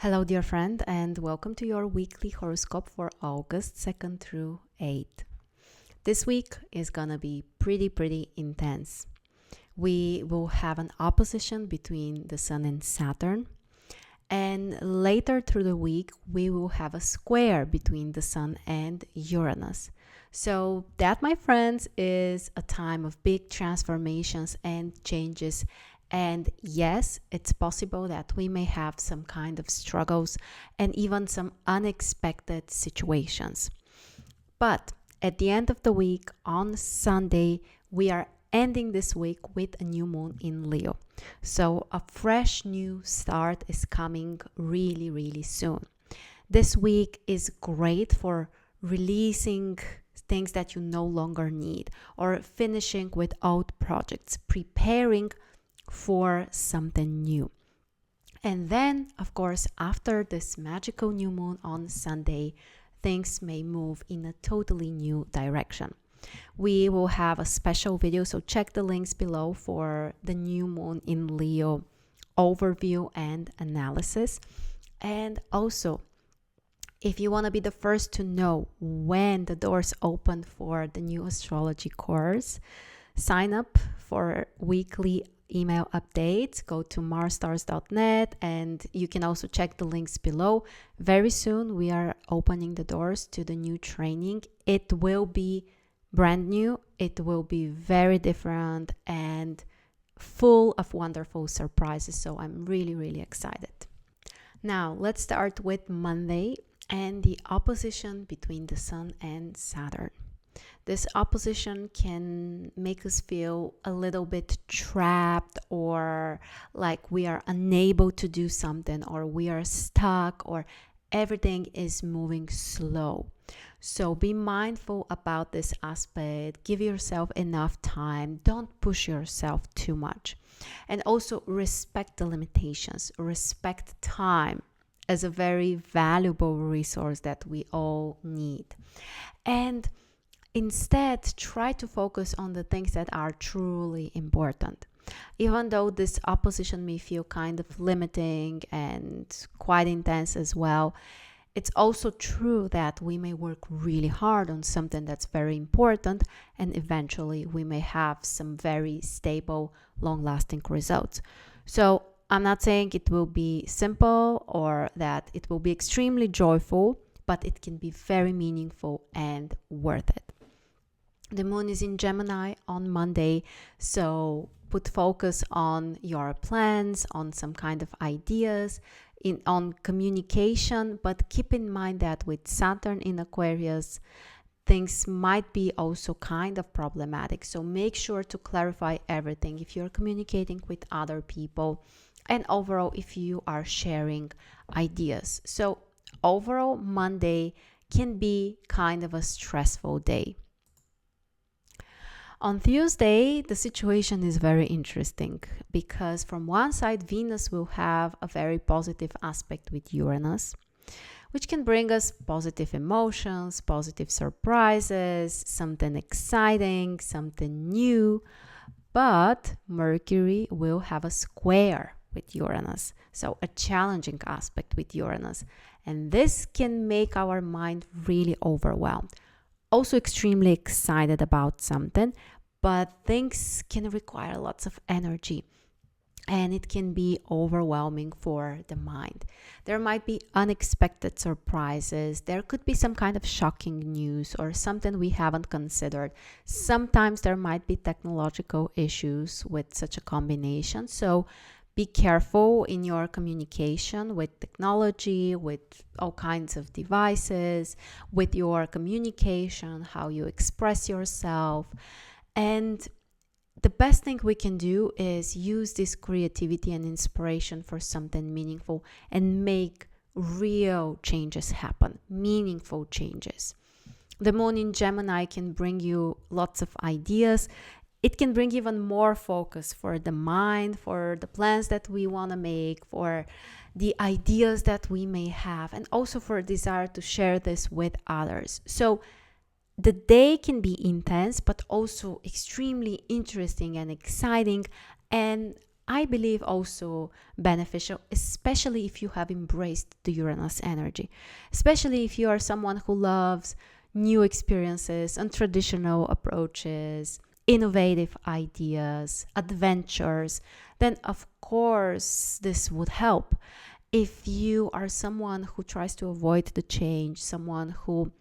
Hello, dear friend, and welcome to your weekly horoscope for August 2nd through 8th. This week is gonna be pretty intense. We will have an opposition between the Sun and Saturn, and later through the week, we will have a square between the Sun and Uranus. So, that, my friends, is a time of big transformations and changes. And yes, it's possible that we may have some kind of struggles and even some unexpected situations. But at the end of the week, on Sunday, we are ending this week with a new moon in Leo. So a fresh new start is coming really soon. This week is great for releasing things that you no longer need or finishing with old projects, preparing for something new. And then, of course, after this magical new moon on Sunday, things may move in a totally new direction. We will have a special video, so check the links below for the new moon in Leo overview and analysis. And also, if you want to be the first to know when the doors open for the new astrology course, sign up for weekly email updates. Go to marstars.net and you can also check the links below. Very soon we are opening the doors to the new training. It will be brand new, it will be very different and full of wonderful surprises, so I'm really excited. Now let's start with Monday and the opposition between the Sun and Saturn. This opposition can make us feel a little bit trapped or like we are unable to do something or we are stuck or everything is moving slow. So be mindful about this aspect. Give yourself enough time. Don't push yourself too much. And also respect the limitations. Respect time as a very valuable resource that we all need. And instead, try to focus on the things that are truly important. Even though this opposition may feel kind of limiting and quite intense as well, it's also true that we may work really hard on something that's very important and eventually we may have some very stable, long-lasting results. So I'm not saying it will be simple or that it will be extremely joyful, but it can be very meaningful and worth it. The moon is in Gemini on Monday, so put focus on your plans, on some kind of ideas, on communication, but keep in mind that with Saturn in Aquarius, things might be also kind of problematic. So make sure to clarify everything if you're communicating with other people and overall if you are sharing ideas. So overall, Monday can be kind of a stressful day. On Tuesday, the situation is very interesting because from one side, Venus will have a very positive aspect with Uranus, which can bring us positive emotions, positive surprises, something exciting, something new. But Mercury will have a square with Uranus, so a challenging aspect with Uranus. And this can make our mind really overwhelmed. Also extremely excited about something, but things can require lots of energy and it can be overwhelming for the mind. There might be unexpected surprises. There could be some kind of shocking news or something we haven't considered. Sometimes there might be technological issues with such a combination. So be careful in your communication with technology, with all kinds of devices, with your communication, how you express yourself. And the best thing we can do is use this creativity and inspiration for something meaningful and make real changes happen, meaningful changes. The moon in Gemini can bring you lots of ideas. It can bring even more focus for the mind, for the plans that we want to make, for the ideas that we may have, and also for a desire to share this with others. So the day can be intense, but also extremely interesting and exciting. And I believe also beneficial, especially if you have embraced the Uranus energy, especially if you are someone who loves new experiences, untraditional approaches, innovative ideas, adventures, then of course this would help. If you are someone who tries to avoid the change, someone who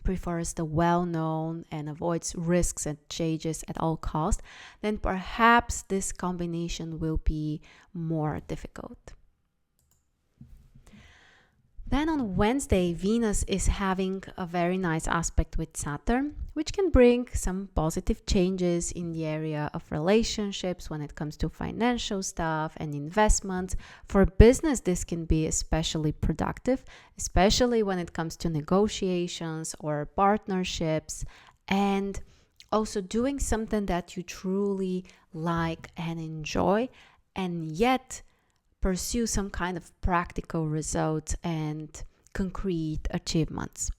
prefers the well-known and avoids risks and changes at all costs, then perhaps this combination will be more difficult. Then on Wednesday, Venus is having a very nice aspect with Saturn, which can bring some positive changes in the area of relationships when it comes to financial stuff and investments. For business, this can be especially productive, especially when it comes to negotiations or partnerships, and also doing something that you truly like and enjoy, and yet pursue some kind of practical results and concrete achievements.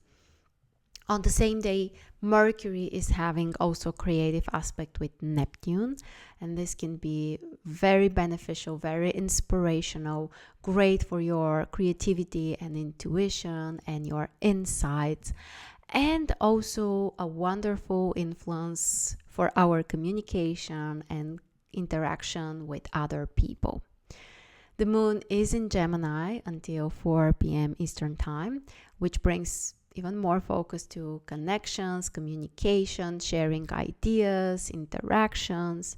On the same day, Mercury is having also creative aspect with Neptune, and this can be very beneficial, very inspirational, great for your creativity and intuition and your insights, and also a wonderful influence for our communication and interaction with other people. The moon is in Gemini until 4 p.m. Eastern Time, which brings even more focus to connections, communication, sharing ideas, interactions.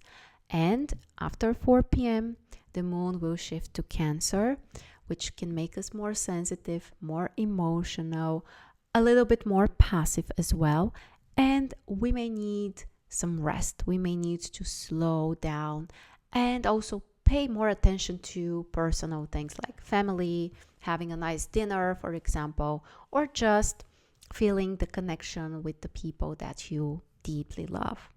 And after 4 p.m., the moon will shift to Cancer, which can make us more sensitive, more emotional, a little bit more passive as well. And we may need some rest. We may need to slow down and also pay more attention to personal things like family, having a nice dinner, for example, or just feeling the connection with the people that you deeply love.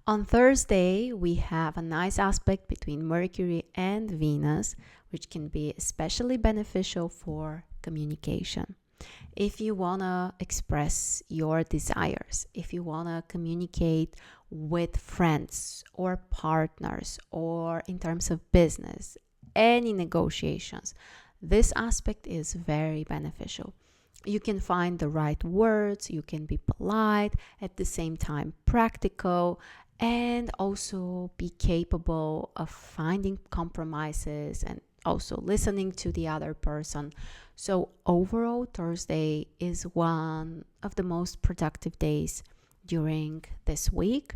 On Thursday, we have a nice aspect between Mercury and Venus, which can be especially beneficial for communication. If you want to express your desires, if you want to communicate with friends or partners, or in terms of business, any negotiations, this aspect is very beneficial. You can find the right words, you can be polite, at the same time practical, and also be capable of finding compromises and also listening to the other person. So overall, Thursday is one of the most productive days during this week.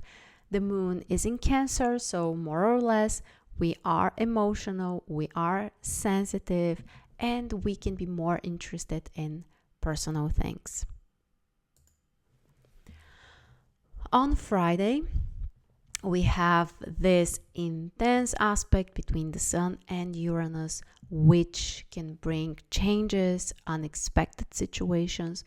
The moon is in Cancer, so more or less we are emotional, we are sensitive, and we can be more interested in personal things. On Friday, we have this intense aspect between the Sun and Uranus, which can bring changes, unexpected situations,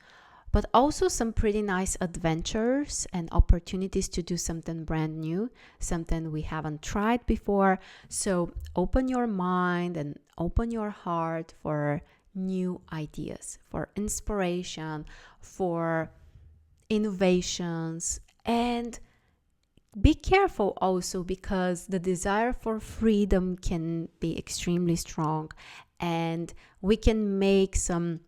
but also some pretty nice adventures and opportunities to do something brand new, something we haven't tried before. So open your mind and open your heart for new ideas, for inspiration, for innovations, and be careful also, because the desire for freedom can be extremely strong, and we can make some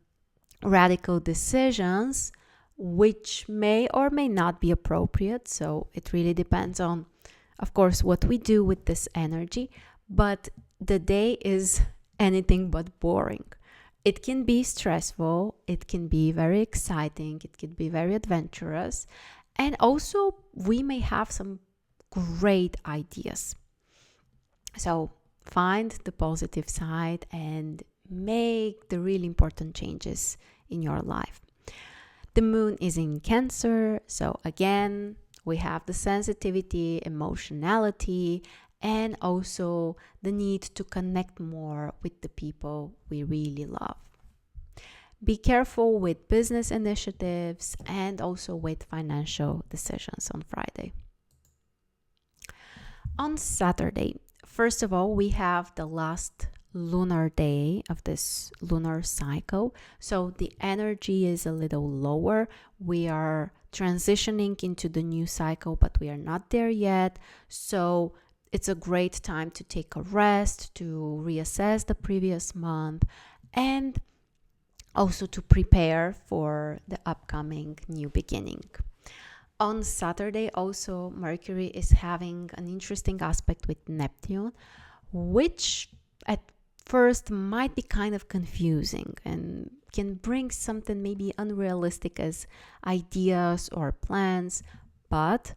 radical decisions which may or may not be appropriate. So it really depends on, of course, what we do with this energy. But the day is anything but boring. It can be stressful, it can be very exciting, it can be very adventurous, and also we may have some great ideas. So find the positive side and make the really important changes in your life. The moon is in Cancer, so again, we have the sensitivity, emotionality, and also the need to connect more with the people we really love. Be careful with business initiatives and also with financial decisions on Friday. On Saturday, first of all, we have the last lunar day of this lunar cycle. So the energy is a little lower. We are transitioning into the new cycle, but we are not there yet. So it's a great time to take a rest, to reassess the previous month, and also to prepare for the upcoming new beginning. On Saturday, also, Mercury is having an interesting aspect with Neptune, which at first might be kind of confusing and can bring something maybe unrealistic as ideas or plans, but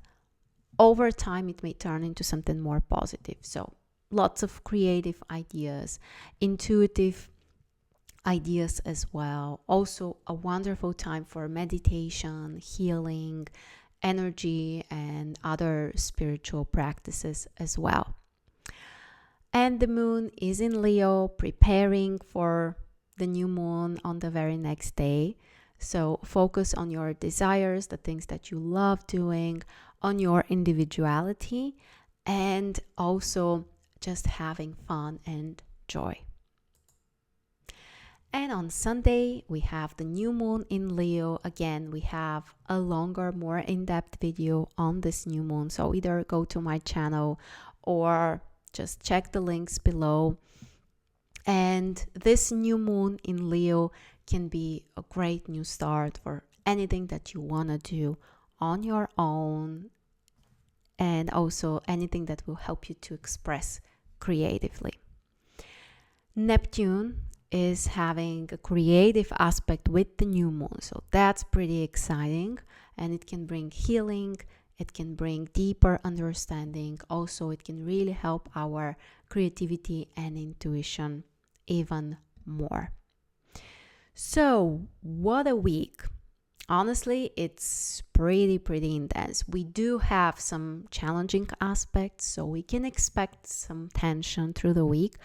over time it may turn into something more positive. So lots of creative ideas, intuitive ideas as well. Also a wonderful time for meditation, healing, energy, and other spiritual practices as well. And the moon is in Leo, preparing for the new moon on the very next day. So focus on your desires, the things that you love doing, on your individuality, and also just having fun and joy. And on Sunday, we have the new moon in Leo. Again, we have a longer, more in-depth video on this new moon. So either go to my channel or just check the links below. And this new moon in Leo can be a great new start for anything that you want to do on your own, and also anything that will help you to express creatively. Neptune is having a creative aspect with the new moon, so that's pretty exciting, and it can bring healing, it can bring deeper understanding. Also, it can really help our creativity and intuition even more. So what a week. Honestly, it's pretty intense. We do have some challenging aspects, so we can expect some tension through the week,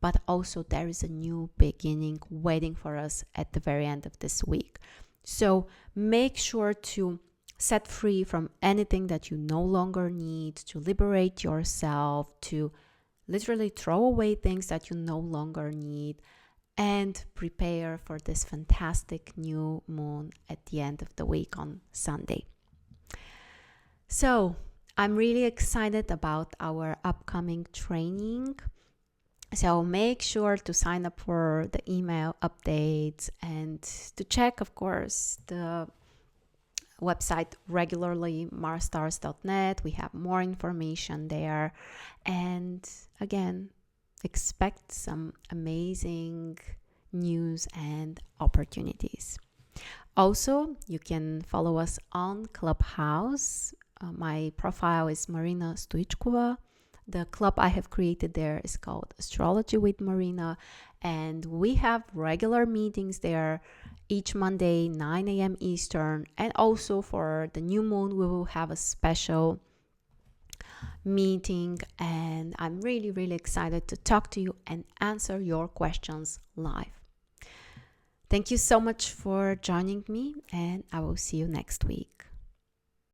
but also there is a new beginning waiting for us at the very end of this week. So make sure to set free from anything that you no longer need, to liberate yourself, to literally throw away things that you no longer need, and prepare for this fantastic new moon at the end of the week on Sunday. So I'm really excited about our upcoming training. So make sure to sign up for the email updates and to check, of course, the website regularly, marsstars.net. We have more information there. And again, expect some amazing news and opportunities. Also, you can follow us on Clubhouse. My profile is Marina Stoichkova. The club I have created there is called Astrology with Marina, and we have regular meetings there each Monday, 9 a.m. Eastern. And also for the new moon, we will have a special meeting, and I'm really excited to talk to you and answer your questions live. Thank you so much for joining me, and I will see you next week.